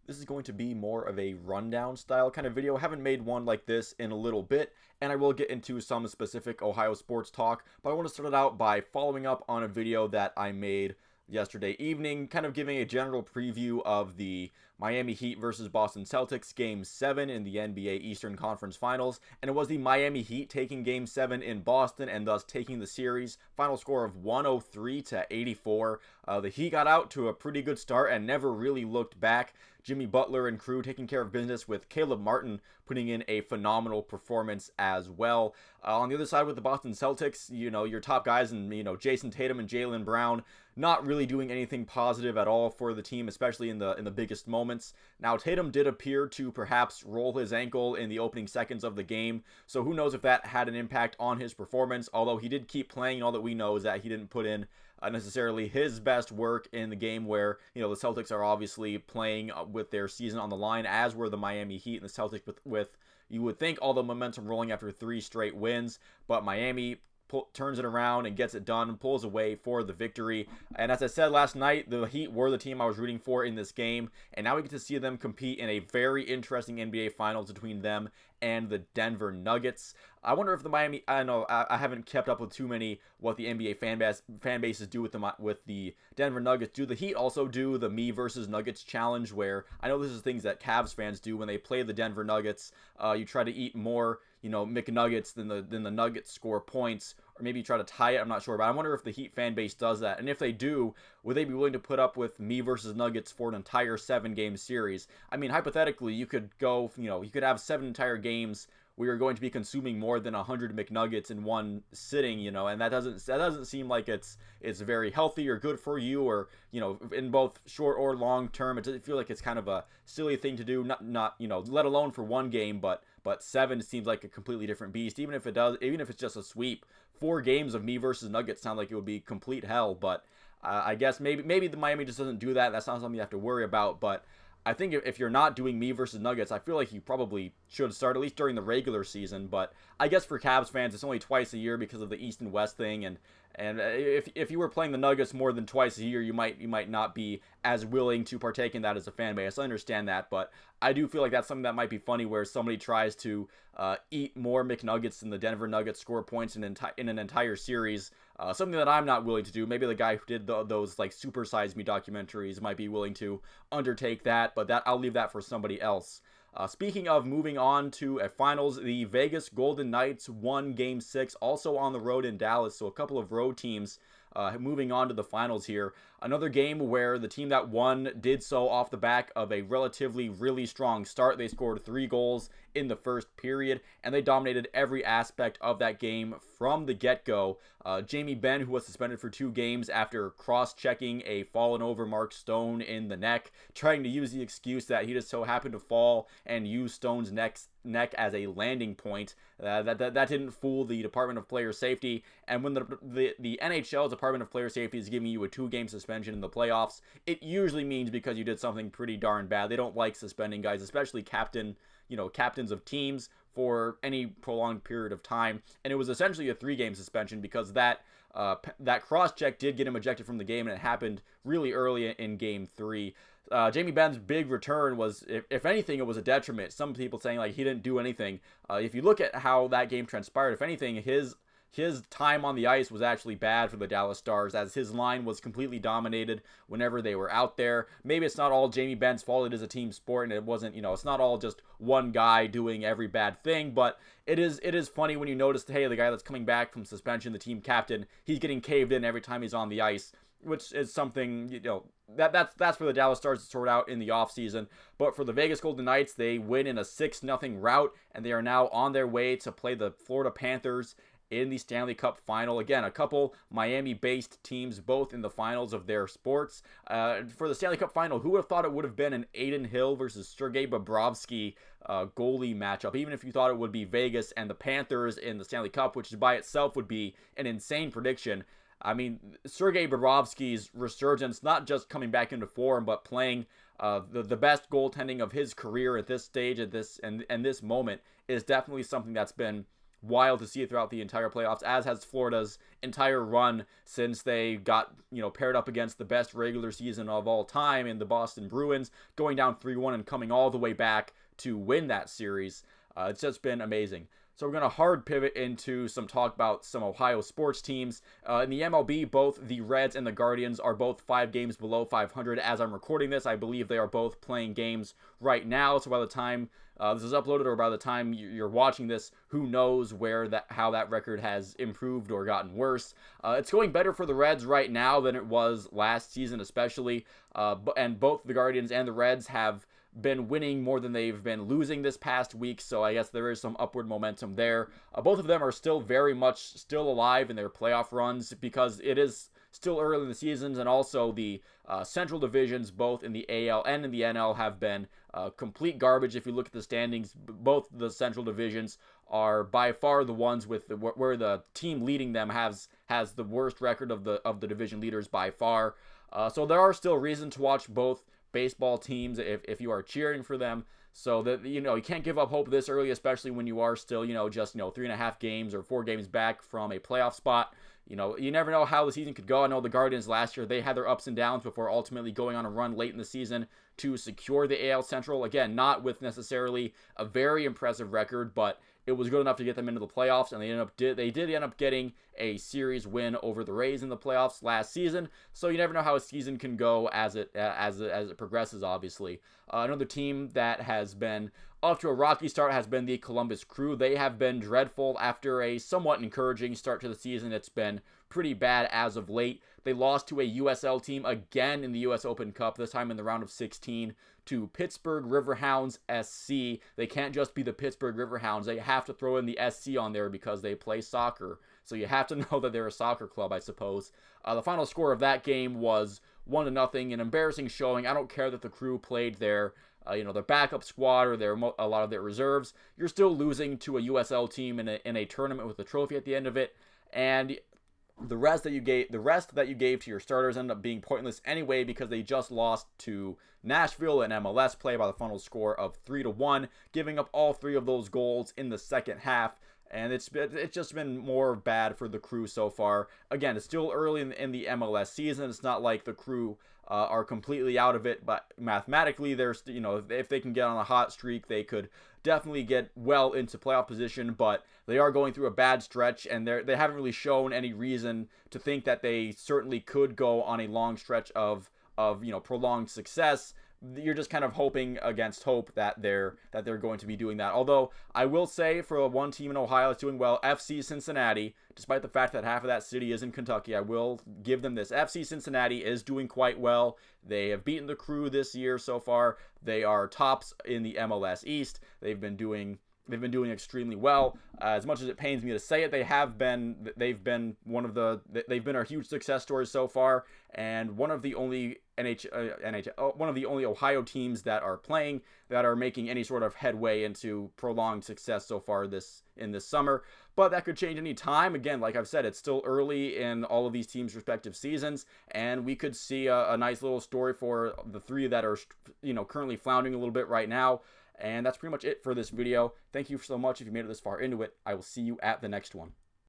This is going to be more of a rundown style kind of video. I haven't made one like this in a little bit, and I will get into some specific Ohio sports talk, but I want to start it out by following up on a video that I made yesterday evening, kind of giving a general preview of the Miami Heat versus Boston Celtics Game 7 in the NBA Eastern Conference Finals, and it was the Miami Heat taking Game 7 in Boston and thus taking the series. Final score of 103-84. The Heat got out to a pretty good start and never really looked back. Jimmy Butler and crew taking care of business, with Caleb Martin putting in a phenomenal performance as well. On the other side with the Boston Celtics, your top guys and, Jason Tatum and Jaylen Brown not really doing anything positive at all for the team, especially in the biggest moments. Now, Tatum did appear to perhaps roll his ankle in the opening seconds of the game, so who knows if that had an impact on his performance, although he did keep playing. All that we know is that he didn't put in necessarily his best work in the game where, the Celtics are obviously playing with their season on the line, as were the Miami Heat and the Celtics with you would think all the momentum rolling after 3 straight wins, but Miami turns it around and gets it done and pulls away for the victory. And as I said last night, the Heat were the team I was rooting for in this game, and now we get to see them compete in a very interesting NBA Finals between them and the Denver Nuggets. I wonder if the Miami, I know I haven't kept up with too many what the NBA fan bases do with the Denver Nuggets. Do the Heat also do the me versus Nuggets challenge, where I know this is things that Cavs fans do when they play the Denver Nuggets? You try to eat more, McNuggets than the Nuggets score points, or maybe try to tie it. I'm not sure, but I wonder if the Heat fan base does that, and if they do, would they be willing to put up with me versus Nuggets for an entire 7-game series? I mean, hypothetically, you could go, you could have 7 entire games where you're going to be consuming more than 100 McNuggets in one sitting, and that doesn't seem like it's very healthy or good for you, or in both short or long term. It doesn't feel like it's kind of a silly thing to do, not let alone for one game, but 7 seems like a completely different beast. Even if it's just a sweep, 4 games of me versus Nuggets sound like it would be complete hell. But I guess maybe the Miami just doesn't do that. That's not something you have to worry about. But I think if you're not doing me versus Nuggets, I feel like you probably should start, at least during the regular season. But I guess for Cavs fans, it's only twice a year because of the East and West thing, and if you were playing the Nuggets more than twice a year, you might not be as willing to partake in that as a fan base. I understand that, but I do feel like that's something that might be funny, where somebody tries to eat more McNuggets than the Denver Nuggets score points in an entire series. Something that I'm not willing to do. Maybe the guy who did those like Super Size Me documentaries might be willing to undertake that, but I'll leave that for somebody else. Speaking of moving on to a finals, the Vegas Golden Knights won Game 6, also on the road in Dallas, so a couple of road teams moving on to the finals here. Another game where the team that won did so off the back of a relatively really strong start. They scored 3 goals in the first period, and they dominated every aspect of that game from the get-go. Jamie Benn, who was suspended for 2 games after cross-checking a fallen over Mark Stone in the neck, trying to use the excuse that he just so happened to fall and use Stone's neck as a landing point. That didn't fool the Department of Player Safety. And when the NHL's Department of Player Safety is giving you a 2-game suspension in the playoffs, it usually means because you did something pretty darn bad. They don't like suspending guys, especially captains of teams, for any prolonged period of time. And it was essentially a 3-game suspension because that cross-check did get him ejected from the game, and it happened really early in Game 3. Jamie Benn's big return was, if anything, it was a detriment. Some people saying like he didn't do anything. If you look at how that game transpired, if anything, his time on the ice was actually bad for the Dallas Stars, as his line was completely dominated whenever they were out there. Maybe it's not all Jamie Benn's fault. It is a team sport, and it wasn't, it's not all just one guy doing every bad thing, but it is funny when you notice, hey, the guy that's coming back from suspension, the team captain, he's getting caved in every time he's on the ice, which is something, that's for the Dallas Stars to sort out in the offseason. But for the Vegas Golden Knights, they win in a 6-0 rout, and they are now on their way to play the Florida Panthers in the Stanley Cup final. Again, a couple Miami-based teams both in the finals of their sports. For the Stanley Cup final, who would have thought it would have been an Adin Hill versus Sergei Bobrovsky goalie matchup, even if you thought it would be Vegas and the Panthers in the Stanley Cup, which by itself would be an insane prediction. I mean, Sergei Bobrovsky's resurgence, not just coming back into form, but playing the best goaltending of his career at this stage, at this and this moment, is definitely something that's been wild to see it throughout the entire playoffs, as has Florida's entire run since they got, paired up against the best regular season of all time in the Boston Bruins, going down 3-1 and coming all the way back to win that series. It's just been amazing. So we're going to hard pivot into some talk about some Ohio sports teams. In the MLB, both the Reds and the Guardians are both 5 games below 500 as I'm recording this. I believe they are both playing games right now. So by the time this is uploaded, or by the time you're watching this, who knows how that record has improved or gotten worse. It's going better for the Reds right now than it was last season, especially. And both the Guardians and the Reds have been winning more than they've been losing this past week, so I guess there is some upward momentum there. Both of them are still very much still alive in their playoff runs because it is still early in the seasons, and also the central divisions, both in the AL and in the NL, have been complete garbage. If you look at the standings, both the central divisions are by far the ones with where the team leading them has the worst record of the division leaders by far. So there are still reasons to watch both baseball teams if you are cheering for them. So that, you can't give up hope this early, especially when you are still, just 3.5 games or 4 games back from a playoff spot. You never know how the season could go. I know the Guardians last year, they had their ups and downs before ultimately going on a run late in the season to secure the AL Central. Again, not with necessarily a very impressive record, but it was good enough to get them into the playoffs, and they did end up getting a series win over the Rays in the playoffs last season. So you never know how a season can go as it progresses. Obviously, another team that has been off to a rocky start has been the Columbus Crew. They have been dreadful after a somewhat encouraging start to the season. It's been pretty bad as of late. They lost to a USL team again in the US Open Cup, this time in the round of 16, to Pittsburgh Riverhounds SC. They can't just be the Pittsburgh Riverhounds. They have to throw in the SC on there because they play soccer. So you have to know that they're a soccer club, I suppose. The final score of that game was 1-0, an embarrassing showing. I don't care that the Crew played their backup squad or a lot of their reserves. You're still losing to a USL team in a tournament with a trophy at the end of it, and the rest that you gave to your starters ended up being pointless anyway because they just lost to Nashville in MLS play by the final score of 3-1, giving up all 3 of those goals in the second half. And it's just been more bad for the Crew so far. Again, it's still early in the MLS season. It's not like the Crew are completely out of it, but mathematically, there's if they can get on a hot streak, they could definitely get well into playoff position. But they are going through a bad stretch, and they haven't really shown any reason to think that they certainly could go on a long stretch of prolonged success. You're just kind of hoping against hope that they're going to be doing that. Although I will say, for one team in Ohio that's doing well, FC Cincinnati, despite the fact that half of that city is in Kentucky, I will give them this. FC Cincinnati is doing quite well. They have beaten the Crew this year so far. They are tops in the MLS East. They've been doing extremely well. As much as it pains me to say it, they've been a huge success story so far, and one of the only one of the only Ohio teams that are making any sort of headway into prolonged success so far in this summer. But that could change any time. Again, like I've said, it's still early in all of these teams' respective seasons, and we could see a nice little story for the 3 that are currently floundering a little bit right now. And that's pretty much it for this video. Thank you so much if you made it this far into it. I will see you at the next one.